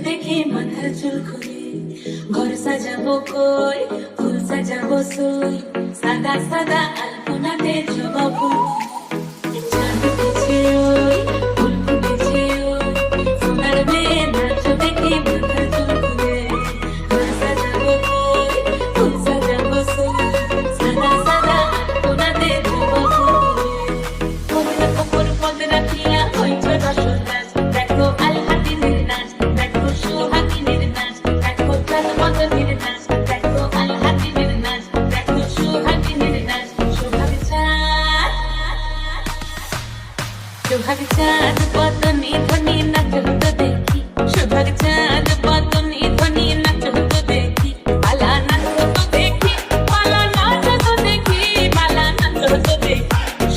দেখি মাথার চুল খুলে ঘর সাজাবো কই ফুল সাজাবো সুই সাদা সাদা আলপনাতে জবা ফুল চাঁদ উঠেছে ওই ফুল ফুটেছে ওই সোনার মেয়ে নাচ দেখি মাথার চুল খুলে ঘর সাজাবো কই ফুল সাজাবো সুই সাদা সাদা আলপনাতে জবা ফুল পদরা কপর পদরা খিয়া হইছ দশর নাচ দেখো আল হাতিনের নাচ দেখো সোহাগিনীর নাচ দেখো চাঁদ মদনের নাচ দেখো আল হাতিনের নাচ দেখো সোহাগিনীর নাচ সোহাগ চাঁদ বদনি ধ্বনি নাচ হতো দেখি সোহাগ চাঁদ বদনি ধ্বনি নাচ হতো দেখি পালা নাচ হতো দেখি পালা নাচ হতো দেখি পালা নাচ হতো দেখি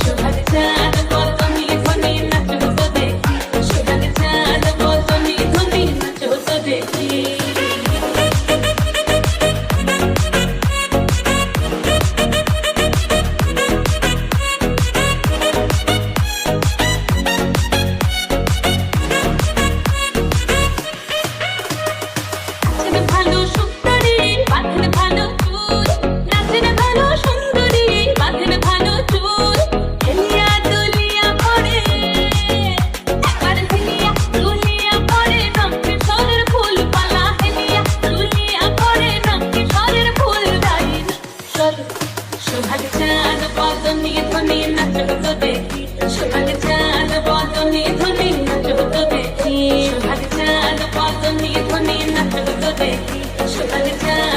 সোহাগ চাঁদ বদনি ধ্বনি নাচ হতো দেখি সোহাগ চাঁদ বদনি ধ্বনি নাচ হতো দেখি ভালো সুন্দরী বাঁধেন ভালো চুল নাচেন ভালো সুন্দরী বাঁধেন ভালো চুল হেলিয়া দুলিয়া পড়ে একবার হেলিয়া দুলিয়া পড়ে নমকে সরের ফুল পালা হেলিয়া দুলিয়া পড়ে নমকে সরের ফুল দাইন সর সোহাগ চাঁদ বদনি ধ্বনি নাচ হতো দেখি সোহাগ চাঁদ বদনি ধ্বনি নাচ হতো দেখি সোহাগ চাঁদ বদনি ধ্বনি নাচ হতো দেখি সোহাগ চাঁদ